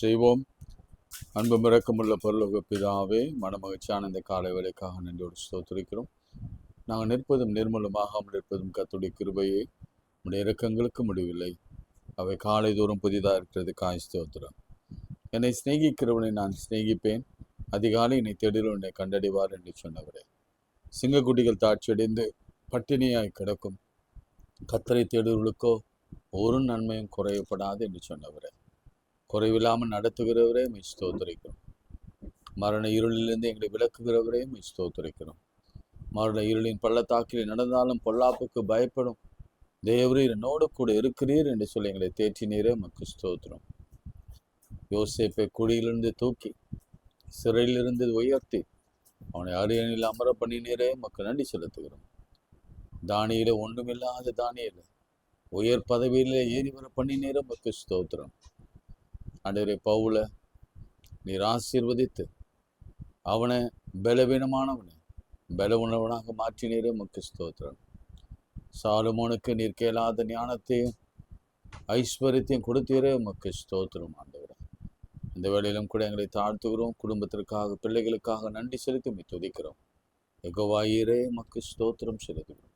செய்வோம். அன்பு இரக்கமுள்ள பரலோக பிதாவே, மனமகிழ்ச்சியான இந்த காலை வேளைக்காக நன்றியோடு ஸ்தோத்திரிக்கிறோம். நாங்கள் நிற்பதும் நிர்மூலமாகாமல் இருப்பதும் கர்த்தருடைய கிருபையை, உடைய இரக்கங்களுக்கு முடிவில்லை. அவை காலை தோறும் புதிதாக இருக்கிறதுக்காக ஸ்தோத்திரம். என்னை சிநேகிக்கிறவனை நான் சிநேகிப்பேன், அதிகாலை என்னை தேடிலும் என்னை கண்டடைவார் என்று சொன்னவரே. சிங்கக்குட்டிகள் தாட்சியடைந்து பட்டினியாய் கிடக்கும் கர்த்தரை தேடுவர்களுக்கோ ஒரு நன்மையும் குறையப்படாது என்று சொன்னவரே. குறைவில்லாமல் நடத்துகிறவரே ஸ்தோத்திரிக்கிறோம். மரண இருளிலிருந்து எங்களை விளக்குகிறவரே ஸ்தோத்திரிக்கிறோம். மரண இருளின் பள்ளத்தாக்கில் நடந்தாலும் பொல்லாப்புக்கு பயப்படும் தேவரீர் என்னோடு கூட இருக்கிறீர் என்று சொல்லி எங்களை தேற்றினீரே உமக்கு ஸ்தோத்திரம். யோசேப்பை குழியிலிருந்து தூக்கி சிறையிலிருந்து உயர்த்தி அவனை அரியணையில் அமர பண்ணினீரே உமக்கு நன்றி செலுத்துகிறோம். தானியில ஒன்றுமில்லாத தானியில உயர் பதவியிலே ஏறி வர பண்ணினீரே உமக்கு ஸ்தோத்திரம். ஆண்டவரே, பவுல நீர் ஆசீர்வதித்து அவனை பலவீனமானவனை பலவீனவனாக மாற்றினீரே உமக்கு ஸ்தோத்திரம். சாலமோனுக்கு நீர் கேளாத ஞானத்தையும் ஐஸ்வர்யத்தையும் கொடுத்தீரே உமக்கு ஸ்தோத்திரம். ஆண்டவரே, இந்த வேளையிலும் கூட எங்களை தாழ்த்துகிறோம். குடும்பத்திற்காக பிள்ளைகளுக்காக நன்றி செலுத்தி துதிக்கிறோம். யெகோவா ஈரே உமக்கு ஸ்தோத்திரம் செலுத்துகிறோம்.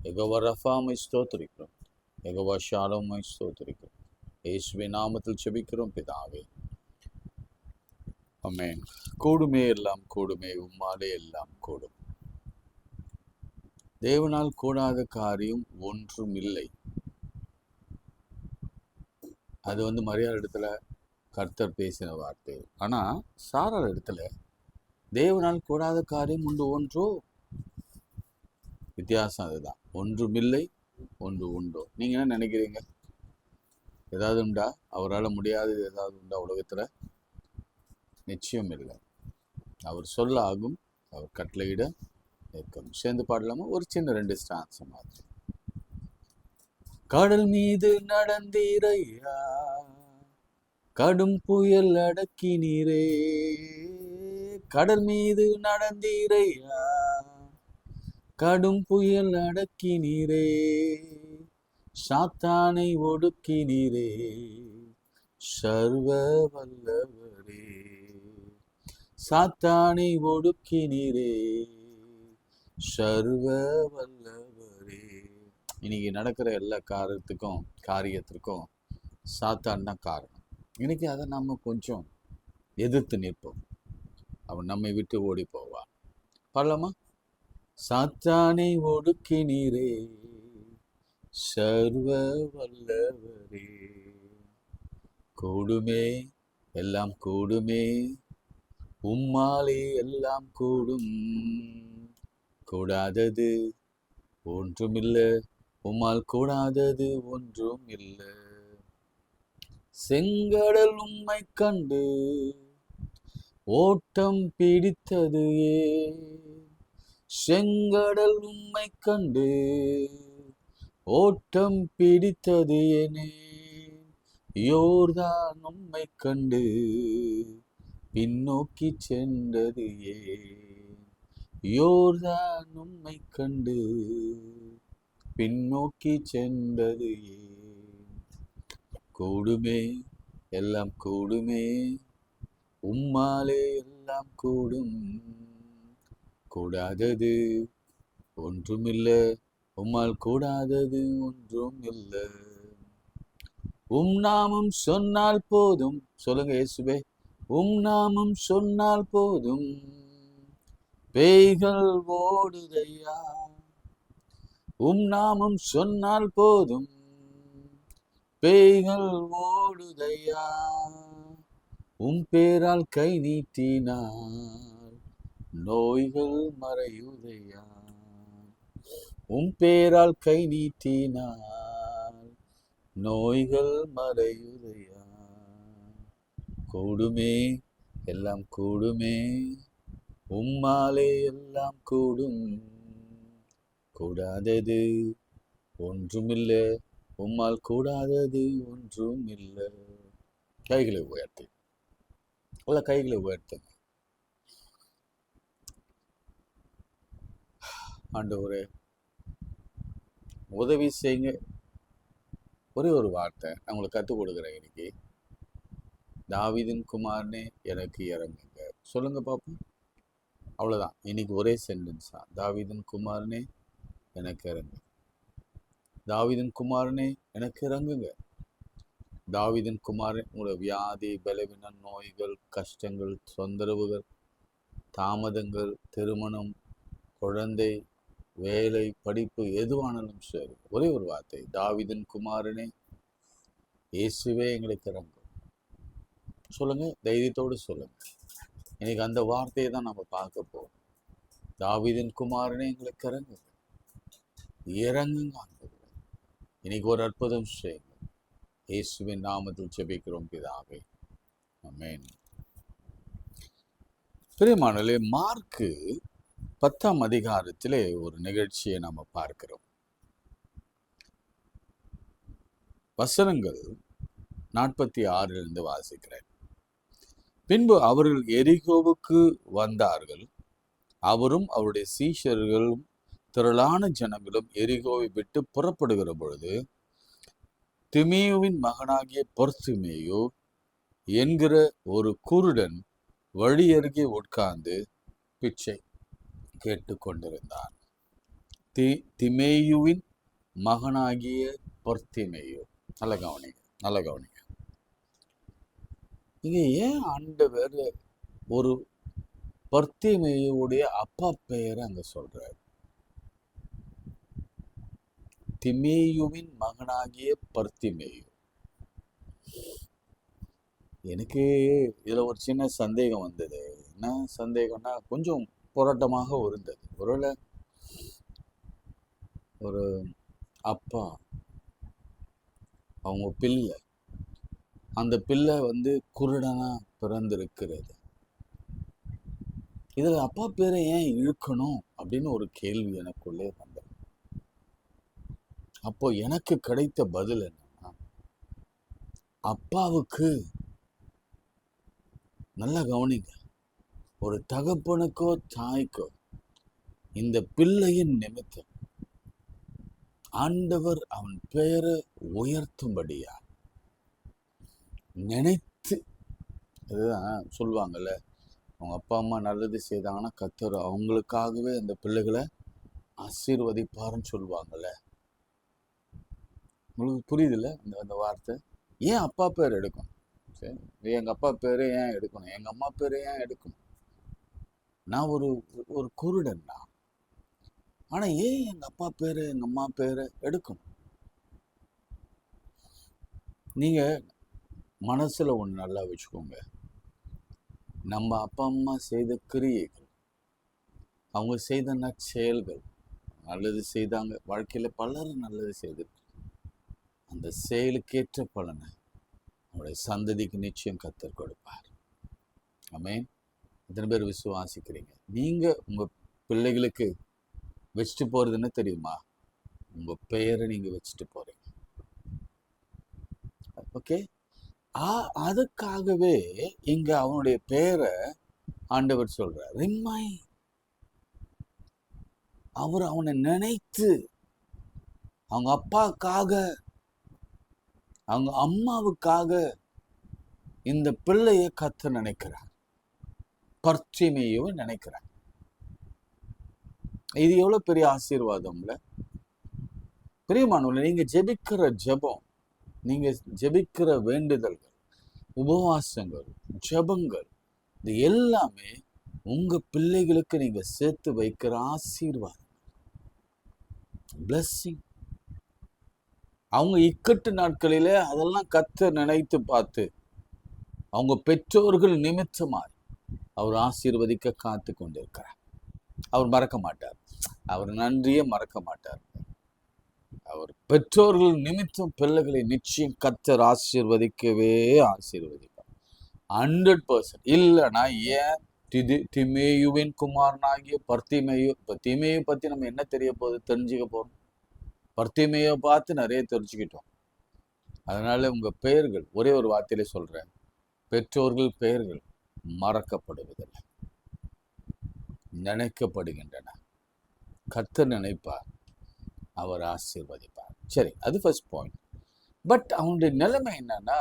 யெகோவா ரஃபாமை ஸ்தோத்திரிக்கிறோம். யெகோவா ஷாலோமை ஸ்தோத்திரிக்கிறோம். இயேசுவின் நாமத்தில் செபிக்கிறோம் பிதாவே, ஆமென். கூடுமே எல்லாம் கூடுமே, உம்மாலே எல்லாம் கூடும். தேவனால் கூடாத காரியம் ஒன்றும் இல்லை. அது மரியாதை இடத்துல கர்த்தர் பேசின வார்த்தை. ஆனா சாரார் இடத்துல தேவனால் கூடாத காரியம் உண்டு ஒன்றோ. வித்தியாசம் அதுதான். ஒன்றுமில்லை, ஒன்று உண்டோ. நீங்க என்ன நினைக்கிறீங்க? ஏதாவது உண்டா? அவரால் முடியாதது ஏதாவது உண்டா உலகத்துல? நிச்சயம் இல்லை. அவர் சொல்ல ஆகும், அவர் கட்டளையிட நிற்கும். சேர்ந்து பாடலாமா? ஒரு சின்ன 2 ஸ்டான்ஸ் மாதிரி. கடல் மீது நடந்தீரையா, கடும் புயல் அடக்கி நீரே. கடல் மீது நடந்தீரையா, கடும் புயல் அடக்கி நீரே. சாத்தானை ஒடுக்கினீரே, சர்வ வல்லவரே. சாத்தானை ஒடுக்கினீரே, சர்வ வல்லவரே. இன்னைக்கு நடக்கிற எல்லா காரியத்திற்கும் சாத்தான் தான் காரணம். இன்னைக்கு அதை நம்ம கொஞ்சம் எதிர்த்து நிற்போம். அவன் நம்மை விட்டு ஓடி போவான். பாடலாமா? சாத்தானை ஒடுக்கினீரே, சர்வ வல்லவரே. கூடுமே எல்லாம் கூடுமே, உம்மாலே எல்லாம் கூடும். கூடாதது ஒன்றுமில்லை, உம்மால் கூடாதது ஒன்றும் இல்லை. செங்கடல் உம்மை கண்டு ஓட்டம் பிடித்தது ஏன்? செங்கடல் உம்மை கண்டு ஓட்டம் பிடித்தது ஏனே? யோர்தான் உம்மை கண்டு பின்னோக்கி சென்றது ஏன்? யோர்தான் உம்மை கண்டு பின்னோக்கி சென்றது ஏன்? கூடுமே எல்லாம் கூடுமே, உம்மாலே எல்லாம் கூடும். கூடாதது ஒன்றுமில்லை, உம்மால் கூடாதது ஒன்றும் இல்லை. உம் நாமம் சொன்னால் போதும். சொல்லுங்க இயேசுவே. உம் நாமம் சொன்னால் போதும், பேய்கள் ஓடுதையா. உம் நாமம் சொன்னால் போதும், பேய்கள் ஓடுதையா. உம் பேரால் கை நீட்டினார் நோய்கள் மறையுதையா. உம் பேரால் கை நீட்டினார் நோய்கள் மறையுதையா. கூடுமே எல்லாம் கூடுமே, உம்மாலே எல்லாம் கூடும். கூடாதது ஒன்றுமில்லை, உம்மால் கூடாதது ஒன்றும் இல்லை. கைகளை உயர்த்தி, கைகளை உயர்த்துங்க. ஆண்டவரே, உதவி செய்யுங்க. ஒரே ஒரு வார்த்தை நான் உங்களுக்கு கற்றுக் கொடுக்குறேன். இன்னைக்கு தாவீதின் குமாரனே எனக்கு இறங்குங்க. சொல்லுங்க பாப்போம். அவ்வளவுதான். இன்னைக்கு ஒரே சென்டென்ஸ் தான். தாவீதின் குமாரனே எனக்கு இறங்கு. தாவீதின் குமாரனே எனக்கு இறங்குங்க. தாவீதின் குமாரன், உங்களோட வியாதி, பலவீனம், நோய்கள், கஷ்டங்கள், தொந்தரவுகள், தாமதங்கள், திருமணம், குழந்தை, வேலை, படிப்பு, எதுவானாலும் சரி, ஒரே ஒரு வார்த்தை, தாவீதின் குமாரனே இயேசுவே எங்களுக்கு இறங்கும். சொல்லுங்க, தைரியத்தோடு சொல்லுங்க. இன்னைக்கு அந்த வார்த்தையை தான் நம்ம பார்க்க போறோம். தாவீதின் குமாரனே எங்களுக்கு இறங்குங்க, இறங்குங்க ஆண்டவரே. இன்னைக்கு ஒரு அற்புதம் செய்யுங்க. இயேசுவின் நாமத்தில் ஜெபிக்கிறோம் பிதாவே, ஆமென். பிரியமானவர்களே, மார்க்கு 10ஆம் அதிகாரத்திலே ஒரு நிகழ்ச்சியை நாம பார்க்கிறோம். வசனங்கள் 46 வாசிக்கிறேன். பின்பு அவர்கள் எரிகோவுக்கு வந்தார்கள். அவரும் அவருடைய சீஷர்களும் திரளான ஜனங்களும் எரிகோவை விட்டு புறப்படுகிற பொழுது, திமேயுவின் மகனாகிய பர்த்திமேயு என்கிற ஒரு குருடன் வழி அருகே உட்கார்ந்து பிச்சை கேட்டு கொண்டிருந்தான். திமேயுவின் மகனாகிய பர்த்திமேயு. நல்ல கவனிங்க, நல்ல கவனிங்க. இங்க ஏன் ஆண்டவர் ஒரு பர்த்திமேயுடைய அப்பா பெயரை அங்க சொல்றாரு? திமேயுவின் மகனாகிய பர்த்திமேயு. எனக்கு இதுல ஒரு சின்ன சந்தேகம் வந்தது. என்ன சந்தேகம்னா, கொஞ்சம் போராட்டமாக இருந்தது. ஒருவேளை ஒரு அப்பா, அவங்க பிள்ளை, அந்த பிள்ளை குருடனா பிறந்திருக்கிறது. இதுல அப்பா பேரை ஏன் இழுக்கணும் அப்படின்னு ஒரு கேள்வி எனக்குள்ளே வந்தது. அப்போ எனக்கு கிடைத்த பதில் என்னன்னா, அப்பாவுக்கு, நல்லா கவனிங்க, ஒரு தகப்பனுக்கோ தாய்க்கோ இந்த பிள்ளையின் நிமித்தம் ஆண்டவர் அவன் பெயரை உயர்த்தும்படியா நினைத்து, அதுதான் சொல்லுவாங்கல்ல, அவங்க அப்பா அம்மா நல்லது செய்தாங்கன்னா கர்த்தர் அவங்களுக்காகவே அந்த பிள்ளைகளை ஆசீர்வதிப்பாருன்னு சொல்லுவாங்கல்ல. உங்களுக்கு புரியுதுல்ல அந்த வார்த்தை? ஏன் அப்பா பேர் எடுக்கணும்? சரி, எங்க அப்பா பேரை ஏன் எடுக்கணும்? எங்க அம்மா பேரை ஏன் எடுக்கணும்? நான் ஒரு குருடன் தான். ஆனா ஏன் எங்க அப்பா பேரு எங்க அம்மா பேரை எடுக்கணும்? நீங்க மனசுல ஒண்ணு நல்லா வச்சுக்கோங்க. நம்ம அப்பா அம்மா செய்த கிரியைகள், அவங்க செய்த நற்செயல்கள், நல்லது செய்தாங்க, வாழ்க்கையில பலரும் நல்லது செய்து, அந்த செயலுக்கேற்ற பலனை அவருடைய சந்ததிக்கு நிச்சயம் கர்த்தர் கொடுப்பார். ஆமென். எத்தனை பேர் விசுவாசிக்கிறீங்க? நீங்க உங்க பிள்ளைகளுக்கு வச்சுட்டு போறது என்ன தெரியுமா? உங்க பெயரை நீங்க வச்சுட்டு போறீங்க. ஓகே, அதுக்காகவே இங்க அவனுடைய பெயரை ஆண்டவர் சொல்றார். ரிம்மை, அவர் அவனை நினைத்து, அவங்க அப்பாவுக்காக, அவங்க அம்மாவுக்காக இந்த பிள்ளைய கர்த்தர் நினைக்கிறார். பர்த்திமேயுவை நினைக்கிறார். இது எவ்வளவு பெரிய ஆசீர்வாதம்ல. பிரியமானவர்களே, நீங்க ஜெபிக்கிற ஜெபம், நீங்க ஜெபிக்கிற வேண்டுதல்கள், உபவாசங்கள், ஜெபங்கள், இது எல்லாமே உங்க பிள்ளைகளுக்கு நீங்க சேர்த்து வைக்கிற ஆசீர்வாதம், பிளெஸ்ஸிங். அவங்க இக்கட்டு நாட்களிலே அதெல்லாம் கர்த்தர் நினைத்து பார்த்து அவங்க பெற்றோர்கள் நிமித்தமாய் அவர் ஆசீர்வதிக்க காத்து கொண்டிருக்கிறார். அவர் மறக்க மாட்டார். அவர் நன்றியை மறக்க மாட்டார். அவர் பெற்றோர்கள் நிமித்தம் பிள்ளைகளை நிச்சயம் கர்த்தர் ஆசீர்வதிக்கவே ஆசீர்வதிப்பார். 100%. இல்லைன்னா ஏன் திமேயுவின் குமாரனாகிய பர்த்திமேயு? இப்போ திமேயு பத்தி நம்ம என்ன தெரிய போகுது, தெரிஞ்சுக்க போறோம். பர்த்திமேயை பார்த்து நிறைய தெரிஞ்சுக்கிட்டோம். அதனால உங்க பெயர்கள், ஒரே ஒரு வார்த்தையில சொல்றேன், பெற்றோர்கள் பெயர்கள் மறக்கப்படுவதில்லை, நினைக்கப்படுகின்றன. கர்த்தர் நினைப்பார், அவர் ஆசீர்வதிப்பார். சரி, அது ஃபர்ஸ்ட் பாயிண்ட். பட் அவனுடைய நிலைமை என்னன்னா,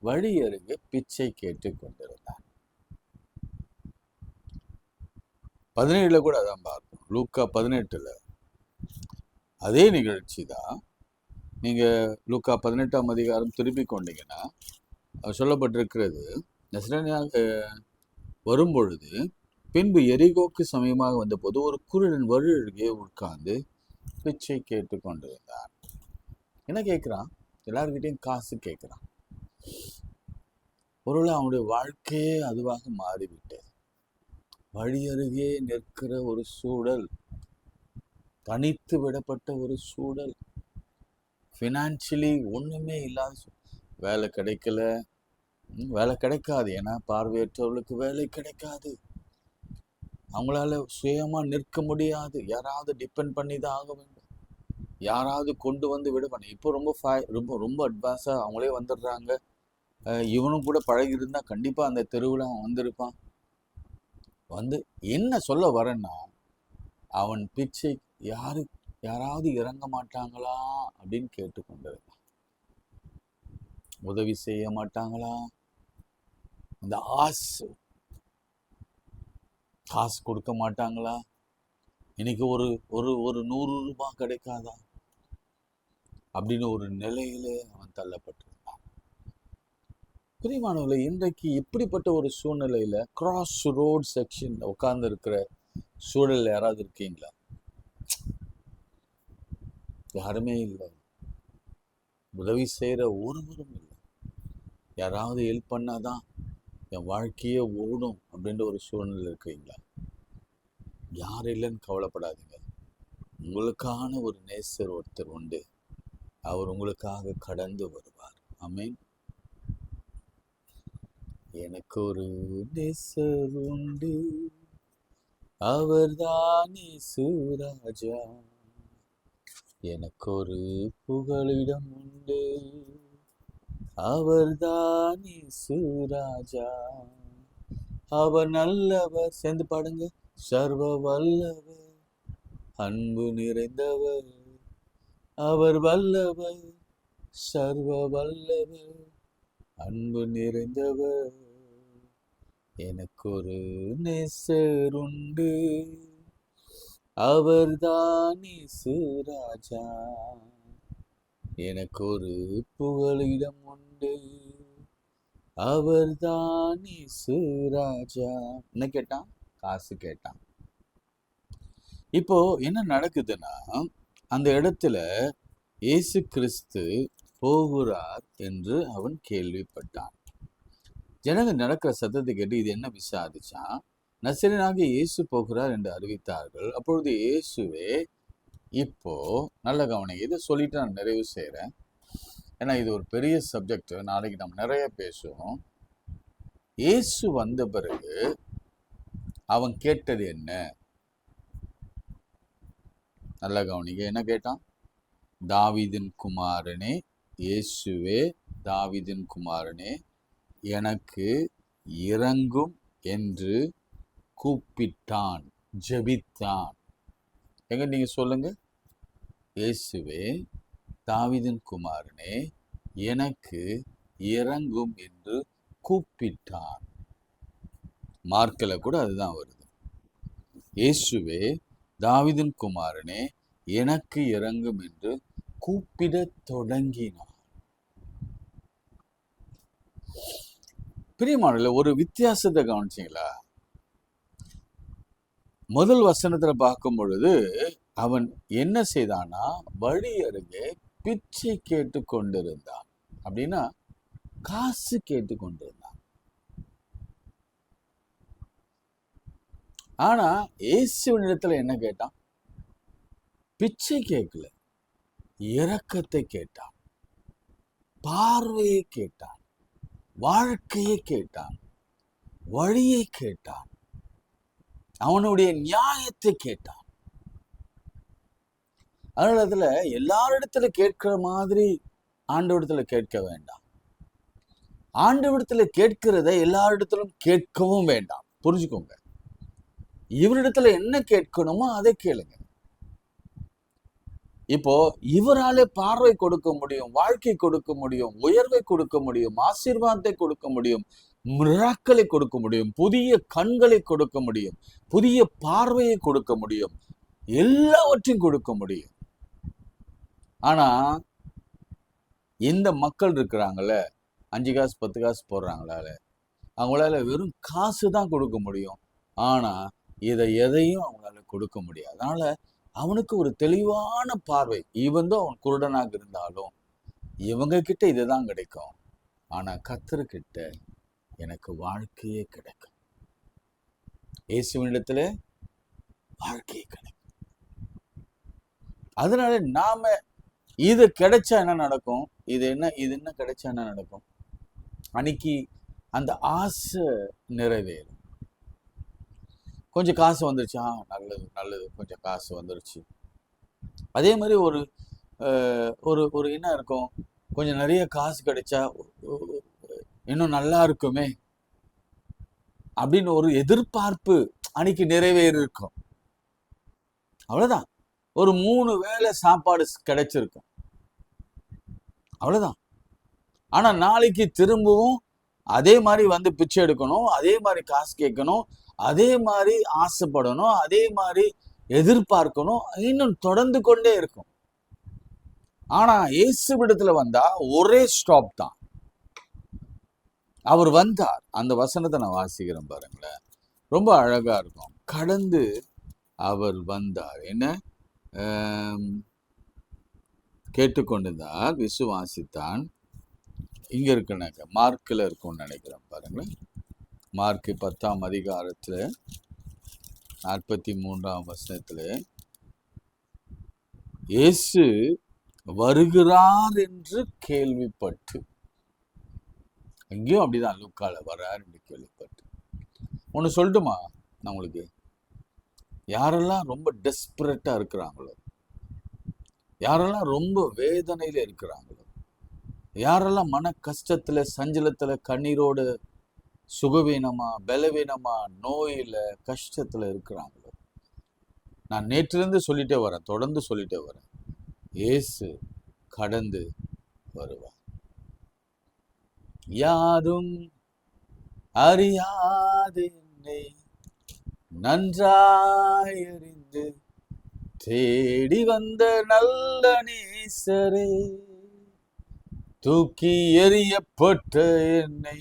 வழி அருகே பிச்சை கேட்டு கொண்டிருந்தான். 17 கூட அதான் பார்ப்போம். லூக்கா 18 அதே நிகழ்ச்சி தான். நீங்க லூக்கா 18ஆம் அதிகாரம் திருப்பி கொண்டீங்கன்னா சொல்லப்பட்டிருக்கிறது, நசரேயனாக வரும்பொழுது பின்பு எரிகோக்கு சமயமாக வந்தபோது ஒரு குருடன் வழி அருகே உட்கார்ந்து பிச்சை கேட்டு கொண்டிருந்தான். என்ன கேட்கிறான்? எல்லார்கிட்டையும் காசு கேட்கிறான். ஒருவேளை அவனுடைய வாழ்க்கையே அதுவாக மாறிவிட்டது. வழி அருகே நிற்கிற ஒரு சூழல், தனித்து விடப்பட்ட ஒரு சூழல், ஃபினான்ஷியலி ஒண்ணுமே இல்லாத வேலை கிடைக்கல, வேலை கிடைக்காது. ஏன்னா பார்வையற்றவர்களுக்கு வேலை கிடைக்காது. அவங்களால சுயமா நிற்க முடியாது. யாராவது டிபெண்ட் பண்ணி தான் ஆக வேண்டும். யாராவது கொண்டு வந்து விடுவாங்க. இப்போ ரொம்ப ரொம்ப ரொம்ப அட்வான்ஸாக அவங்களே வந்துடுறாங்க. இவனும் கூட பழகி இருந்தா கண்டிப்பா அந்த தெருவில் அவன் வந்திருப்பான். வந்து என்ன சொல்ல வரேன்னா, அவன் பிச்சை யாராவது இறங்க மாட்டாங்களா அப்படின்னு கேட்டுக்கொண்டிருந்தான். உதவி செய்ய மாட்டாங்களா? அந்த ஆசை, காசு கொடுக்க மாட்டாங்களா? இன்னைக்கு ஒரு ஒரு ஒரு 100 ரூபாய் கிடைக்காதா அப்படின்னு ஒரு நிலையிலே அவன் தள்ளப்பட்டிருந்தான். பிரியமானவர்களே, இன்றைக்கு இப்படிப்பட்ட ஒரு சூழ்நிலையில கிராஸ் ரோட் செக்ஷன் உட்கார்ந்து இருக்கிற சூழல் யாராவது இருக்கீங்களா? யாருமே இல்லை. உதவி செய்யற ஒருவரும் இல்லை. யாராவது ஹெல்ப் பண்ணாதான் என் வாழ்க்கையே ஓடும் அப்படின்ற ஒரு சூழ்நிலை இருக்கீங்களா? யார் இல்லைன்னு கவலைப்படாதீங்க. உங்களுக்கான ஒரு நேசர் ஒருத்தர் உண்டு. அவர் உங்களுக்காக கடந்து வருவார். ஆமென். எனக்கு ஒரு நேசர் உண்டு, அவர்தான் இயேசுராஜா. எனக்கு ஒரு புகலிடம் உண்டு, அவர்தான் இயேசுராஜா. அவர் நல்லவர். சேர்ந்து பாடுங்க. சர்வ வல்லவர், அன்பு நிறைந்தவர், அவர் வல்லவர், சர்வ வல்லவர், அன்பு நிறைந்தவர். எனக்கு ஒரு நேசர் உண்டு, அவர்தான் இயேசுராஜா. எனக்கு ஒரு புகலிடம் உண்டு, அவர்தான் இயேசுராஜா. என்ன கேட்டான்? காசு கேட்டான். இப்போ என்ன நடக்குதுன்னா, அந்த இடத்துல இயேசு கிறிஸ்து போகிறார் என்று அவன் கேள்விப்பட்டான். ஜனங்க நடக்கிற சத்தத்தை கேட்டு இது என்ன விசாரிச்சான். நசரேயனாக இயேசு போகிறார் என்று அறிவித்தார்கள். அப்பொழுது இயேசுவே, இப்போ நல்ல கவனிங்க, இதை சொல்லிட்டு நான் நிறைவு செய்கிறேன். ஏன்னா இது ஒரு பெரிய சப்ஜெக்ட். நாளைக்கு நம்ம நிறைய பேசுவோம். இயேசு வந்த பிறகு அவன் கேட்டது என்ன? நல்ல கவனிங்க. என்ன கேட்டான்? தாவீதின் குமாரனே இயேசுவே, தாவீதின் குமாரனே, எனக்கு இரங்கும் என்று கூப்பிட்டான், ஜெபித்தான். எங்க நீங்க சொல்லுங்க. இயேசுவே, தாவீதின் குமாரனே, எனக்கு இரங்கும் என்று கூப்பிட்டான். மார்க்கில் கூட அதுதான் வருது. இயேசுவே, தாவீதின் குமாரனே, எனக்கு இரங்கும் என்று கூப்பிடத் தொடங்கினான். பிரியமானவர்களே, ஒரு வித்தியாசத்தை கவனிச்சீங்களா? முதல் வசனத்துல பார்க்கும் பொழுது அவன் என்ன செய்தானா, வழி அருகே பிச்சை கேட்டு கொண்டிருந்தான். அப்படின்னா காசு கேட்டு கொண்டிருந்தான். ஆனா இயேசுவினிடத்துல என்ன கேட்டான்? பிச்சை கேட்கல, இரக்கத்தை கேட்டான், பார்வையை கேட்டான், வாழ்க்கையை கேட்டான், வழியை கேட்டான், அவனுடைய நியாயத்தை கேட்டான். அதனால அதுல எல்லாரிடத்துல கேட்கிற மாதிரி ஆண்டவரிடத்துல கேட்க வேண்டாம். ஆண்டவரிடத்துல கேட்கிறத எல்லாரிடத்திலும் கேட்கவும் வேண்டாம். புரிஞ்சுக்கோங்க. இவரிடத்துல என்ன கேட்கணுமோ அதை கேளுங்க. இப்போ இவராலே பார்வை கொடுக்க முடியும், வாழ்க்கை கொடுக்க முடியும், உயர்வை கொடுக்க முடியும், ஆசீர்வாதத்தை கொடுக்க முடியும், மிராக்களை கொடுக்க முடியும், புதிய கண்களை கொடுக்க முடியும், புதிய பார்வையை கொடுக்க முடியும், எல்லாவற்றையும் கொடுக்க முடியும். ஆனா இந்த மக்கள் இருக்கிறாங்கல்ல, 5 காசு 10 காசு போடுறாங்களால, அவங்களால வெறும் காசு தான் கொடுக்க முடியும். ஆனா எதையும் அவங்களால கொடுக்க முடியாது. அதனால அவனுக்கு ஒரு தெளிவான பார்வை. இவன் அவன் குருடனாக இருந்தாலும் இவங்க கிட்ட இதுதான் கிடைக்கும். ஆனா கர்த்தர்கிட்ட எனக்கு வாழ்க்கையே கிடைக்கும். இயேசுவினிடத்துல வாழ்க்கையே கிடைக்கும். அதனால நாம இது கிடைச்சா என்ன நடக்கும்? இது என்ன கிடைச்சா என்ன நடக்கும்? அன்னைக்கு அந்த ஆசை நிறைவேறும். கொஞ்சம் காசு வந்துருச்சு, நல்லது கொஞ்சம் காசு வந்துருச்சு. அதே மாதிரி ஒரு ஒரு என்ன இருக்கும், கொஞ்சம் நிறைய காசு கிடைச்சா இன்னும் நல்லா இருக்குமே அப்படின்னு ஒரு எதிர்பார்ப்பு அன்னைக்கு நிறைவேறி இருக்கும். அவ்வளவுதான். ஒரு 3 வேளை சாப்பாடு கிடைச்சிருக்கும், அவ்வளவுதான். ஆனா நாளைக்கு திரும்பவும் அதே மாதிரி வந்து பிச்சை எடுக்கணும், அதே மாதிரி காசு கேட்கணும், அதே மாதிரி ஆசைப்படணும், அதே மாதிரி எதிர்பார்க்கணும், இன்னும் தொடர்ந்து கொண்டே இருக்கும். ஆனா இயேசுவிடத்துல வந்தா ஒரே ஸ்டாப் தான். அவர் வந்தார். அந்த வசனத்தை நான் வாசிக்கிறேன் பாருங்களேன், ரொம்ப அழகா இருக்கும். கடந்து அவர் வந்தார். என்ன கேட்டுக்கொண்டிருந்தார், விசுவாசித்தான். இங்க இருக்குனாக்க மார்க்ல இருக்கும்னு நினைக்கிறேன் பாருங்களேன். மார்க் 10ஆம் அதிகாரத்துல 43ஆம் வசனத்துல இயேசு வருகிறார் என்று கேள்விப்பட்டு, எங்கேயும் அப்படிதான் லூக்கால வர்றார் என்று கேள்விப்பட்டு. ஒன்று சொல்லட்டுமா நான் உங்களுக்கு? யாரெல்லாம் ரொம்ப டெஸ்பரேட்டா இருக்கிறாங்களோ, யாரெல்லாம் ரொம்ப வேதனையில இருக்கிறாங்களோ, யாரெல்லாம் மன கஷ்டத்துல சஞ்சலத்துல கண்ணீரோடு சுகவீனமா பலவீனமா நோயில கஷ்டத்துல இருக்கிறாங்களோ, நான் நேற்றிலிருந்து சொல்லிட்டே வரேன், தொடர்ந்து சொல்லிட்டே வரேன், இயேசு கடந்து வருவார். யாரும் அறியாது என்னை நன்றாய் அறிந்து தேடி வந்த நல்ல நேசரே, தூக்கி எறியப்பட்ட என்னை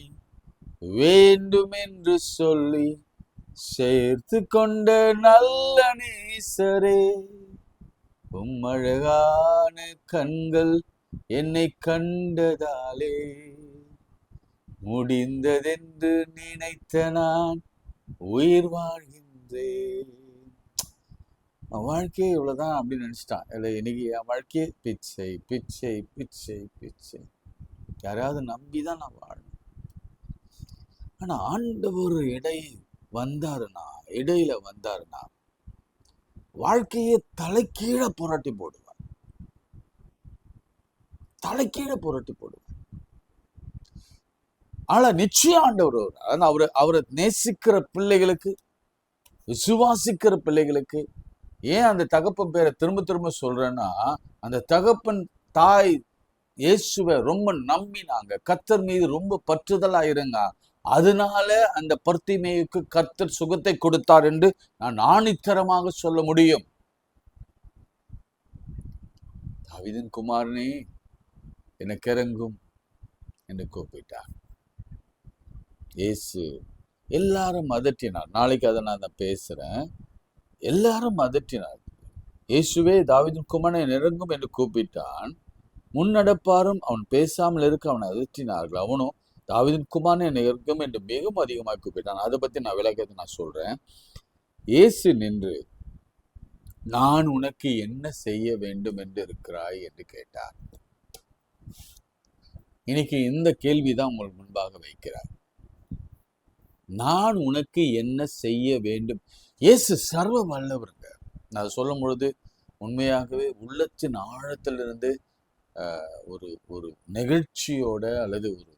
வேண்டும் என்று சொல்லி சேர்த்து கொண்ட நல்ல நேசரே, அழகான கண்கள் என்னை கண்டதாலே முடிந்ததென்று நினைத்த நான் உயிர் வாழ்கின்றேன். வாழ்க்கையே இவ்வளவுதான் அப்படின்னு நினைச்சிட்டான். இல்லை, இன்னைக்கு என் வாழ்க்கையே பிச்சை பிச்சை பிச்சை பிச்சை. யாராவது நம்பிதான் நான் வாழணும். ஆனா ஆண்டவர் இடையில வந்தாருன்னா வாழ்க்கையை தலைக்கீழ புரட்டி போடுவார். தலைக்கீழ புரட்டி போடுவார். ஆனா நிச்சயம் ஆண்டவர் அவரை நேசிக்கிற பிள்ளைகளுக்கு, விசுவாசிக்கிற பிள்ளைகளுக்கு. ஏன் அந்த தகப்பன் பேரை திரும்ப திரும்ப சொல்றேன்னா, அந்த தகப்பன் தாய் இயேசுவை ரொம்ப நம்பினாங்க, கர்த்தர் மீது ரொம்ப பற்றுதலா இருங்க. அதனால அந்த பர்த்திமேயுக்கு கர்த்தர் சுகத்தை கொடுத்தார் என்று நான் ஆணித்தரமாக சொல்ல முடியும். தாவீதின் குமாரனே எனக்கு இறங்கும் என்று கூப்பிட்டார். இயேசு எல்லாரும் அதட்டினார். நாளைக்கு அதை நான் பேசுறேன். எல்லாரும் அதட்டினார். இயேசுவே தாவீதின் குமாரனே இறங்கும் என்று கூப்பிட்டான். முன்னடப்பாரும் அவன் பேசாமல் இருக்க அவனை அதட்டினார்கள். அவனும் தாவீதின் குமாரனே என்னை இறங்கும் என்று மிகவும் அதிகமாக கூப்பிட்டான். அதை பத்தி நான் விளக்கத்தை நான் சொல்றேன். இயேசு நின்று, நான் உனக்கு என்ன செய்ய வேண்டும் என்று இருக்கிறாய் என்று கேட்டார். இன்னைக்கு இந்த கேள்விதான் உங்களுக்கு முன்பாக வைக்கிறார். நான் உனக்கு என்ன செய்ய வேண்டும்? இயேசு சர்வ வல்லவருங்க. நான் சொல்லும் பொழுது உண்மையாகவே உள்ளத்தின் ஆழத்திலிருந்து ஒரு ஒரு நெகிழ்ச்சியோட அல்லது ஒரு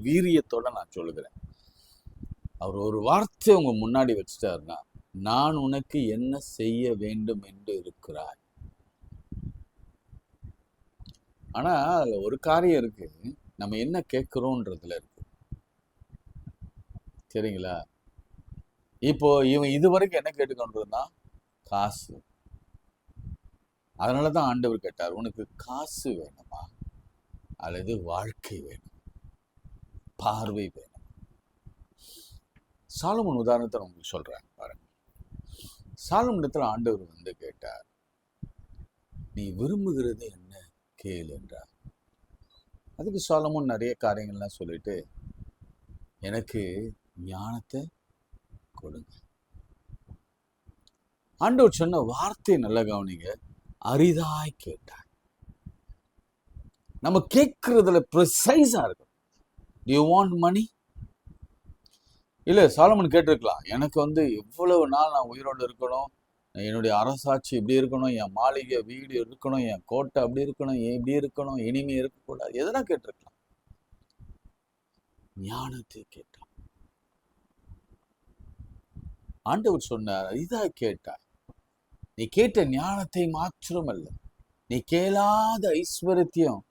வீரியத்தோட நான் சொல்லுகிறேன். அவர் ஒரு வார்த்தை உங்க முன்னாடி வச்சுட்டாருன்னா, நான் உனக்கு என்ன செய்ய வேண்டும் என்று இருக்கிறாய். ஆனா அதுல ஒரு காரியம் இருக்கு, நம்ம என்ன கேட்கிறோன்றதுல இருக்கு. சரிங்களா? இப்போ இவன் இதுவரைக்கும் என்ன கேட்டுக்கொண்டிருந்தான்? காசு. அதனாலதான் ஆண்டவர் கேட்டார், உனக்கு காசு வேணுமா அல்லது வாழ்க்கை வேணும், பார்வை வேணும்? சாலமோன் உதாரணத்தை நான் உங்களுக்கு சொல்றேன் பாருங்க. சாலமோனிடத்துல ஆண்டவர் கேட்டார், நீ விரும்புகிறது என்ன கேள் என்றார். அதுக்கு சாலமோன் நிறைய காரியங்கள்லாம் சொல்லிட்டு, எனக்கு ஞானத்தை கொடுங்க. ஆண்டவர் சொன்ன வார்த்தை நல்ல கவனிங்க, அரிதாய் கேட்டார். நம்ம கேட்கறதுல ப்ரிசைஸா இருக்கும். Do you want money? இல்ல, சாலமன் கேட்டிருக்கலாம், எனக்கு எவ்வளவு நாள் நான் உயிரோடு இருக்கணும், என்னுடைய அரசாட்சி இப்படி இருக்கணும், என் மாளிகை வீடு இருக்கணும், என் கோட்டை அப்படி இருக்கணும், இப்படி இருக்கணும், இனிமே இருக்கக்கூடாது, எதனா கேட்டிருக்கலாம். ஞானத்தை கேட்டான். ஆண்டவர் சொன்னார், இதா கேட்டார், நீ கேட்ட ஞானத்தை மாத்திரமல்ல, நீ கேளாத ஐஸ்வர்யத்தையும்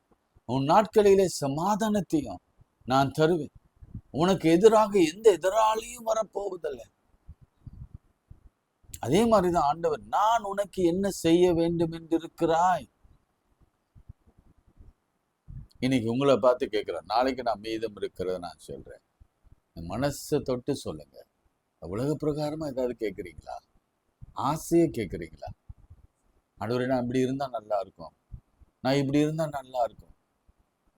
உன் நாட்களிலே சமாதானத்தையும் நான் தருவேன். உனக்கு எதிராக எந்த எதிராளியும் வரப்போவதில்லை. அதே மாதிரிதான் ஆண்டவர், நான் உனக்கு என்ன செய்ய வேண்டும் என்று இருக்கிறாய். இன்னைக்கு உங்களை பார்த்து கேட்கிறேன், நாளைக்கு நான் மீதம் இருக்கிறத நான் சொல்றேன். மனசை தொட்டு சொல்லுங்க. உலக பிரகாரமா ஏதாவது கேட்குறீங்களா? ஆசையே கேட்குறீங்களா? ஆண்டவரே, நான் இப்படி இருந்தா நல்லா இருக்கும், நான் இப்படி இருந்தா நல்லா இருக்கும்.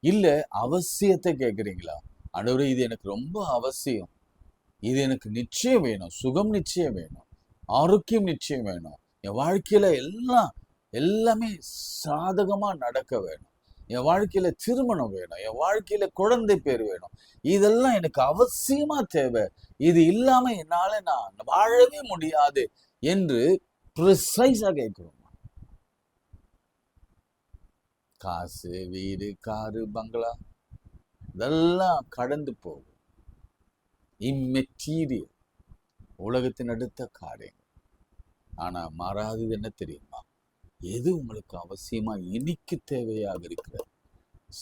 இல்ல அவசியத்தை கேட்குறீங்களா? ஆண்டவரே, இது எனக்கு ரொம்ப அவசியம், இது எனக்கு நிச்சயம் வேணும், சுகம் நிச்சயம் வேணும், ஆரோக்கியம் நிச்சயம் வேணும், என் வாழ்க்கையில எல்லாமே சாதகமா நடக்க வேணும், என் வாழ்க்கையில திருமணம் வேணும், என் வாழ்க்கையில குழந்தை பேர் வேணும், இதெல்லாம் எனக்கு அவசியமா தேவை, இது இல்லாம என்னால நான் வாழவே முடியாது என்று ப்ரிசைஸா கேட்கிறோம். காசு, வீடு, காரு, பங்களா இதெல்லாம் கடந்து போகும். இம்மெட்டீரியல், உலகத்தின் அடுத்த காரியங்கள். ஆனா மாறாதது என்ன தெரியுமா? எது உங்களுக்கு அவசியமா இன்னைக்கு தேவையாக இருக்கிறது?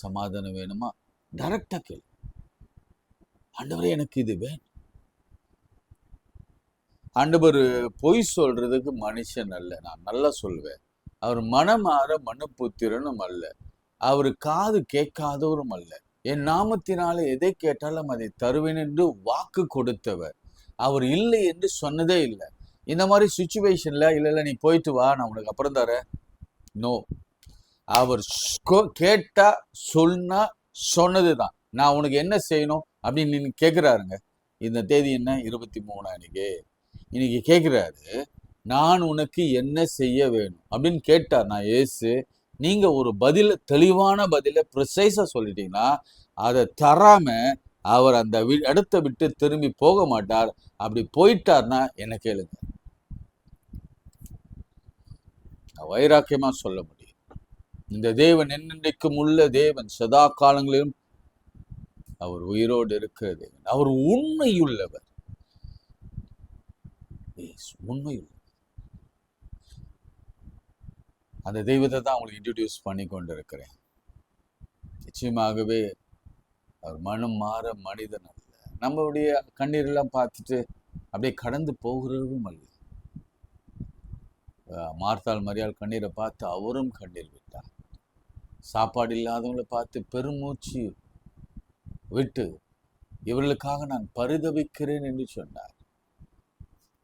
சமாதானம் வேணுமா? டைரக்டா கேளு, ஆண்டவரே எனக்கு இது வேணும். ஆண்டவர் பொய் சொல்றதுக்கு மனுஷன் அல்ல, நான் நல்லா சொல்வேன். அவர் மனமாற மனுப்புத்திரனும் அல்ல, அவர் காது கேட்காதவரும் அல்ல. என் நாமத்தினாலே எதை கேட்டாலும் அதை தருவேன் என்று வாக்கு கொடுத்தவர். அவர் இல்லை என்று சொன்னதே இல்லை. இந்த மாதிரி சுச்சுவேஷன்ல இல்ல நீ போயிட்டு வா, நான் உனக்கு அப்புறம் தரேன், நோ. அவர் கேட்டா சொன்னா சொன்னதுதான். நான் உனக்கு என்ன செய்யணும் அப்படின்னு நீங்க கேட்கிறாருங்க. இந்த தேதி என்ன? 23 இன்னைக்கு கேட்கிறாரு, நான் உனக்கு என்ன செய்ய வேணும் அப்படின்னு கேட்டார். நான் ஏசு, நீங்க ஒரு தெளிவான பதில ப்ரிசைஸா சொல்லிட்டீங்கன்னா அதை தராம அவர் அந்த இடத்தை விட்டு திரும்பி போக மாட்டார். அப்படி போயிட்டார்னா என்ன கேளுங்க, வைராக்கியமா சொல்ல முடியும். இந்த தேவன் என்னென்றைக்கும் உள்ள தேவன், சதா காலங்களிலும் அவர் உயிரோடு இருக்கிற தேவன், அவர் உண்மையுள்ளவர், உண்மையுள்ளவர். அந்த தெய்வத்தை தான் உங்களுக்கு இன்ட்ரோடியூஸ் பண்ணி கொண்டு இருக்கிறேன். நிச்சயமாகவே அவர் மனம் மாற மனிதன் அல்ல. நம்மளுடைய கண்ணீரெல்லாம் பார்த்துட்டு அப்படியே கடந்து போகிறதும் அல்ல. மார்த்தாள் மரியாள் கண்ணீரை பார்த்து அவரும் கண்ணீர் விட்டார். சாப்பாடு இல்லாதவங்களை பார்த்து பெருமூச்சு விட்டு இவர்களுக்காக நான் பரிதவிக்கிறேன் என்று சொன்னார்.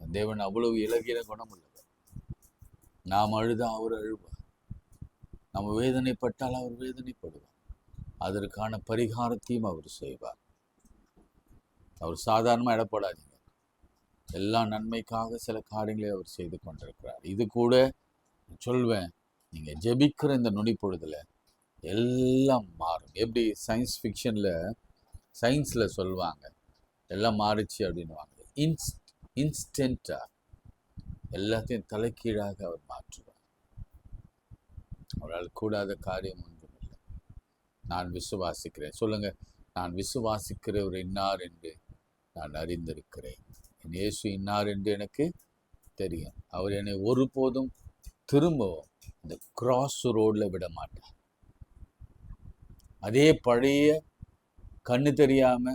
தேவன் அவ்வளவு இலகிய குணம் உள்ளவர். நாம் அழுதா அவர் அழுவார், நம்ம வேதனைப்பட்டால் அவர் வேதனைப்படுவார், அதற்கான பரிகாரத்தையும் அவர் செய்வார். அவர் சாதாரணமா இடப்படாதீங்க. எல்லா நன்மைக்காக சில காரியங்களை அவர் செய்து கொண்டிருக்கிறார். இது கூட சொல்வேன், நீங்க ஜெபிக்கிற இந்த நொடி பொழுதுல எல்லாம் மாறும். எப்படி சயின்ஸ்ல சொல்லுவாங்க, எல்லாம் மாறிச்சு அப்படின்வாங்க. இன்ஸ்டன்டா எல்லாத்தையும் தலைக்கீழாக அவர் மாற்றுவார். அவரால் கூடாத காரியம் ஒன்றும் இல்லை. நான் விசுவாசிக்கிறேன். சொல்லுங்க, நான் விசுவாசிக்கிறவர் இன்னார் என்று நான் அறிந்திருக்கிறேன். என் இயேசு இன்னார் என்று எனக்கு தெரியும். அவர் என்னை ஒருபோதும் திரும்பவும் இந்த கிராஸ் ரோட்ல விட மாட்டார். அதே பழைய கண்ணு தெரியாம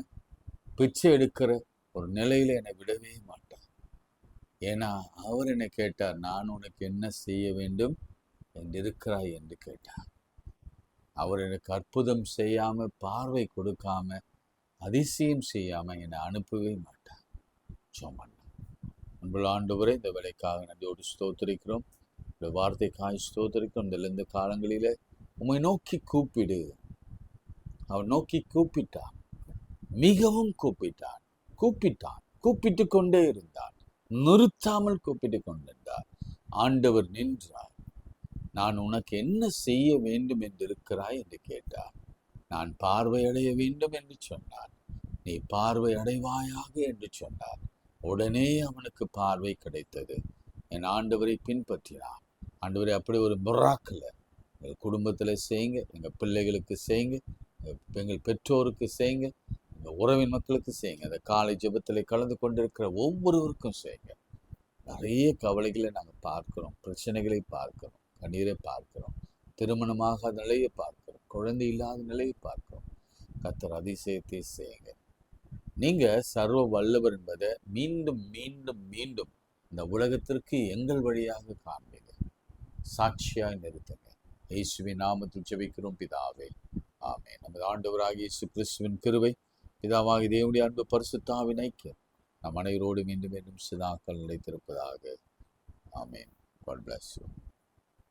பிச்சை எடுக்கிற ஒரு நிலையில என்னை விடவே மாட்டார். ஏன்னா அவர் என்னை கேட்டார், நான் உனக்கு என்ன செய்ய வேண்டும் என்று இருக்கிறாய் என்று கேட்டார். அவர் எனக்கு அற்புதம் செய்யாம, பார்வை கொடுக்காம, அதிசயம் செய்யாம என்னை அனுப்பவே மாட்டார். சோமன் அன்புள்ள ஆண்டவரே, இந்த வேலைக்காக நன்றியோடு ஸ்தோத்திரிக்கிறோம். இந்த வார்த்தைக்காய் ஸ்தோத்திரிக்கிறோம். இந்த காலங்களில உம்மை நோக்கி கூப்பிடு. அவன் நோக்கி கூப்பிட்டான், மிகவும் கூப்பிட்டான், கூப்பிட்டு கொண்டே இருந்தான், நிறுத்தாமல் கூப்பிட்டு கொண்டிருந்தார். ஆண்டவர் நின்றார். நான் உனக்கு என்ன செய்ய வேண்டும் என்று இருக்கிறாய் என்று கேட்டார். நான் பார்வையடைய வேண்டும் என்று சொன்னார். நீ பார்வை அடைவாயாக என்று சொன்னார். உடனே அவனுக்கு பார்வை கிடைத்தது. என் ஆண்டவரை பின்பற்றினார். ஆண்டவரை அப்படி ஒரு மிராக்கில் எங்கள் குடும்பத்தில் செய்யுங்க, எங்கள் பிள்ளைகளுக்கு செய்யுங்க, எங்கள் பெற்றோருக்கு செய்யுங்க, எங்கள் உறவின் மக்களுக்கு செய்யுங்க. அந்த காலை ஜெபத்தில் கலந்து கொண்டிருக்கிற ஒவ்வொருவருக்கும் செய்யுங்க. நிறைய கவலைகளை நாங்கள் பார்க்கிறோம், பிரச்சனைகளை பார்க்கிறோம், கண்ணீரை பார்க்கிறோம், திருமணமாகாத நிலையை பார்க்கிறோம், குழந்தை இல்லாத நிலையை பார்க்கிறோம். கர்த்தர் அதிசயத்தை செய்யுங்க. நீங்க சர்வ வல்லவர் என்பதை மீண்டும் மீண்டும் மீண்டும் இந்த உலகத்திற்கு எங்கள் வழியாக காண்பீங்க, சாட்சியாய் நிறுத்துங்க. இயேசுவின் நாமத்தில் ஜெபிக்கிறோம் பிதாவே, ஆமென். நமது ஆண்டவராகிய இயேசு கிறிஸ்துவின் கிருபை, பிதாவாகிய தேவனுடைய அன்பு, பரிசுத்த ஆவியின் ஐக்கியம் நம் அனைவரோடு மீண்டும் மீண்டும் சதாக்கள் நிலைத்திருப்பதாக. ஆமென். God bless you.